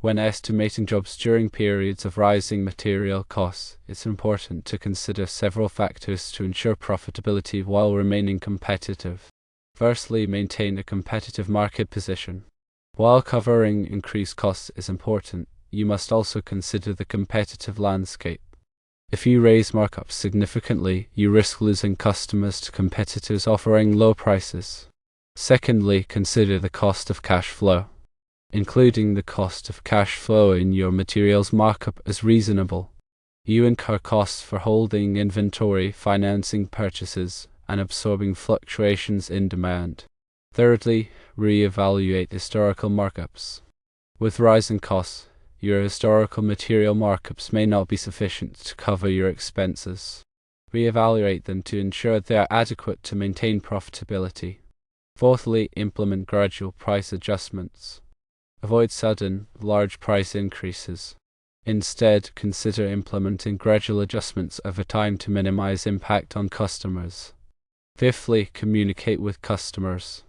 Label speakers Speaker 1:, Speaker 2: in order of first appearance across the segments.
Speaker 1: When estimating jobs during periods of rising material costs, it's important to consider several factors to ensure profitability while remaining competitive. Firstly, maintain a competitive market position. While covering increased costs is important, you must also consider the competitive landscape. If you raise markups significantly, you risk losing customers to competitors offering low prices. Secondly, consider the cost of cash flow. Including the cost of cash flow in your materials markup is reasonable. You incur costs for holding inventory, financing purchases, and absorbing fluctuations in demand. Thirdly, reevaluate historical markups. With rising costs, your historical material markups may not be sufficient to cover your expenses. Reevaluate them to ensure they are adequate to maintain profitability. Fourthly, implement gradual price adjustments. Avoid sudden, large price increases. Instead, consider implementing gradual adjustments over time to minimize impact on customers. Fifthly, communicate with customers.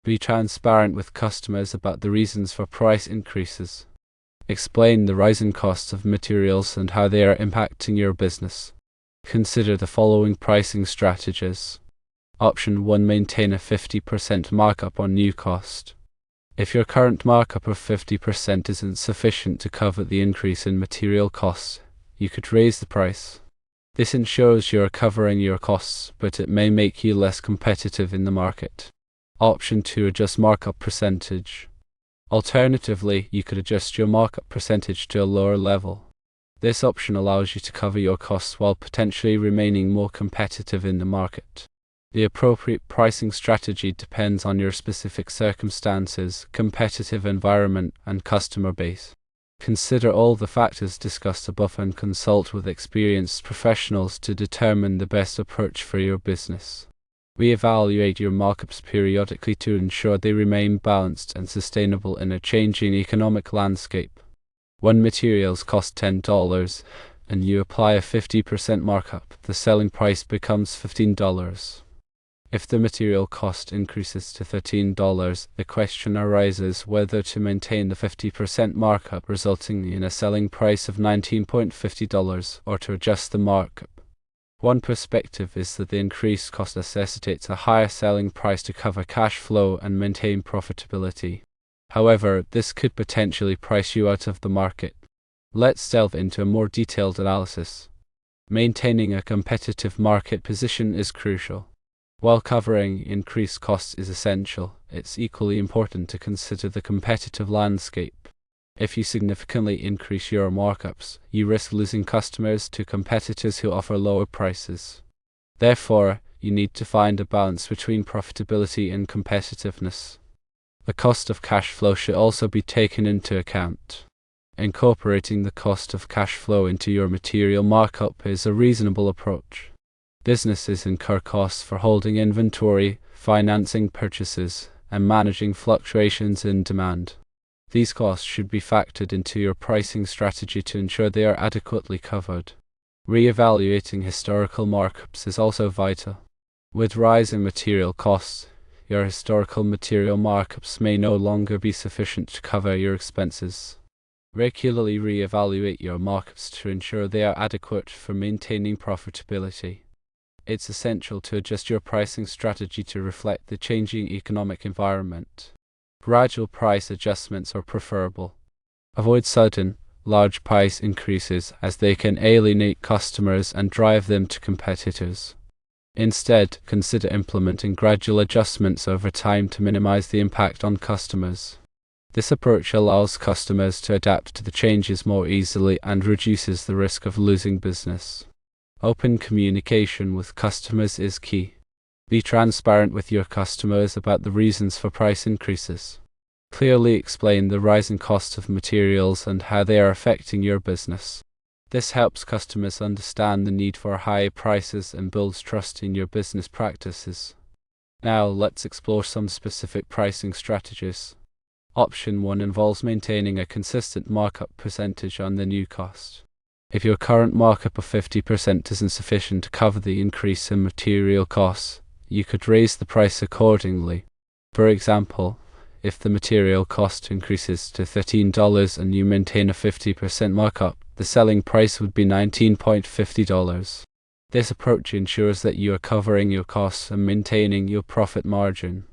Speaker 1: Be transparent with customers about the reasons for price increases. Explain the rising costs of materials and how they are impacting your business. Consider the following pricing strategies. Option 1. Maintain a 50% markup on new cost. If your current markup of 50% isn't sufficient to cover the increase in material costs, you could raise the price. This ensures you're covering your costs, but it may make you less competitive in the market. Option 2. Adjust markup percentage. Alternatively, you could adjust your markup percentage to a lower level. This option allows you to cover your costs while potentially remaining more competitive in the market. The appropriate pricing strategy depends on your specific circumstances, competitive environment, and customer base. Consider all the factors discussed above and consult with experienced professionals to determine the best approach for your business. Reevaluate your markups periodically to ensure they remain balanced and sustainable in a changing economic landscape. When materials cost $10 and you apply a 50% markup, the selling price becomes $15. If the material cost increases to $13, the question arises whether to maintain the 50% markup, resulting in a selling price of $19.50, or to adjust the markup. One perspective is that the increased cost necessitates a higher selling price to cover cash flow and maintain profitability. However, this could potentially price you out of the market. Let's delve into a more detailed analysis. Maintaining a competitive market position is crucial. While covering increased costs is essential, it's equally important to consider the competitive landscape. If you significantly increase your markups, you risk losing customers to competitors who offer lower prices. Therefore, you need to find a balance between profitability and competitiveness. The cost of cash flow should also be taken into account. Incorporating the cost of cash flow into your material markup is a reasonable approach. Businesses incur costs for holding inventory, financing purchases, and managing fluctuations in demand. These costs should be factored into your pricing strategy to ensure they are adequately covered. Reevaluating historical markups is also vital. With rising material costs, your historical material markups may no longer be sufficient to cover your expenses. Regularly reevaluate your markups to ensure they are adequate for maintaining profitability. It's essential to adjust your pricing strategy to reflect the changing economic environment. Gradual price adjustments are preferable. Avoid sudden, large price increases as they can alienate customers and drive them to competitors. Instead, consider implementing gradual adjustments over time to minimize the impact on customers. This approach allows customers to adapt to the changes more easily and reduces the risk of losing business. Open communication with customers is key. Be transparent with your customers about the reasons for price increases. Clearly explain the rising costs of materials and how they are affecting your business. This helps customers understand the need for high prices and builds trust in your business practices. Now, let's explore some specific pricing strategies. Option 1 involves maintaining a consistent markup percentage on the new cost. If your current markup of 50% isn't sufficient to cover the increase in material costs, you could raise the price accordingly. For example, if the material cost increases to $13 and you maintain a 50% markup, the selling price would be $19.50. This approach ensures that you are covering your costs and maintaining your profit margin.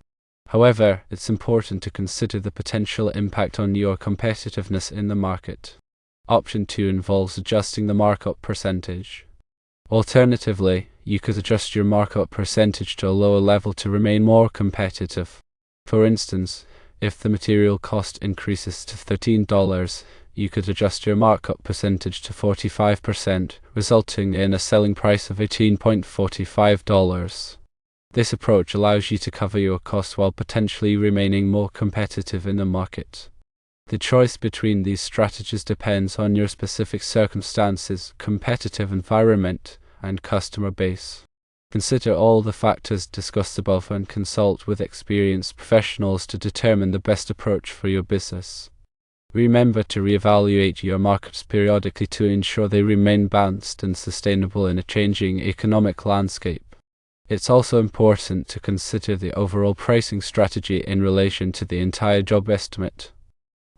Speaker 1: However, it's important to consider the potential impact on your competitiveness in the market. Option 2 involves adjusting the markup percentage. Alternatively, you could adjust your markup percentage to a lower level to remain more competitive. For instance, if the material cost increases to $13, you could adjust your markup percentage to 45%, resulting in a selling price of $18.45. This approach allows you to cover your costs while potentially remaining more competitive in the market. The choice between these strategies depends on your specific circumstances, competitive environment, and customer base. Consider all the factors discussed above and consult with experienced professionals to determine the best approach for your business. Remember to reevaluate your markups periodically to ensure they remain balanced and sustainable in a changing economic landscape. It's also important to consider the overall pricing strategy in relation to the entire job estimate.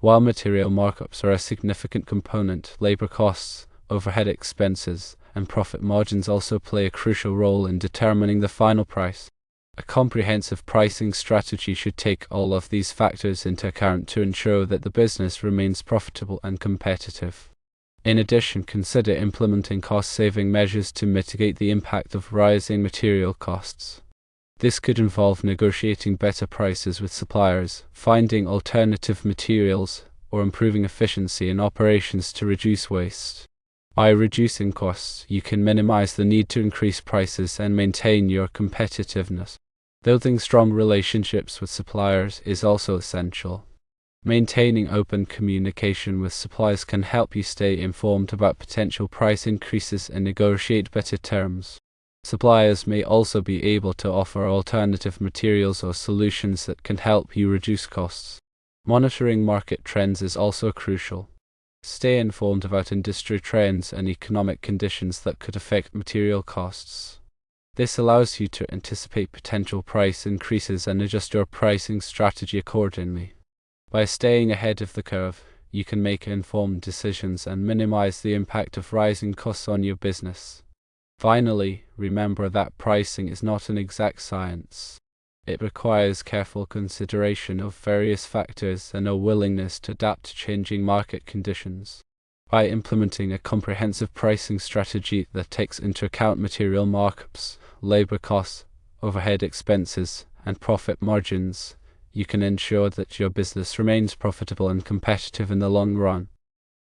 Speaker 1: While material markups are a significant component, labor costs, overhead expenses, and profit margins also play a crucial role in determining the final price. A comprehensive pricing strategy should take all of these factors into account to ensure that the business remains profitable and competitive. In addition, consider implementing cost-saving measures to mitigate the impact of rising material costs. This could involve negotiating better prices with suppliers, finding alternative materials, or improving efficiency in operations to reduce waste. By reducing costs, you can minimize the need to increase prices and maintain your competitiveness. Building strong relationships with suppliers is also essential. Maintaining open communication with suppliers can help you stay informed about potential price increases and negotiate better terms. Suppliers may also be able to offer alternative materials or solutions that can help you reduce costs. Monitoring market trends is also crucial. Stay informed about industry trends and economic conditions that could affect material costs. This allows you to anticipate potential price increases and adjust your pricing strategy accordingly. By staying ahead of the curve, you can make informed decisions and minimize the impact of rising costs on your business. Finally, remember that pricing is not an exact science. It requires careful consideration of various factors and a willingness to adapt to changing market conditions. By implementing a comprehensive pricing strategy that takes into account material markups, labor costs, overhead expenses, and profit margins, you can ensure that your business remains profitable and competitive in the long run.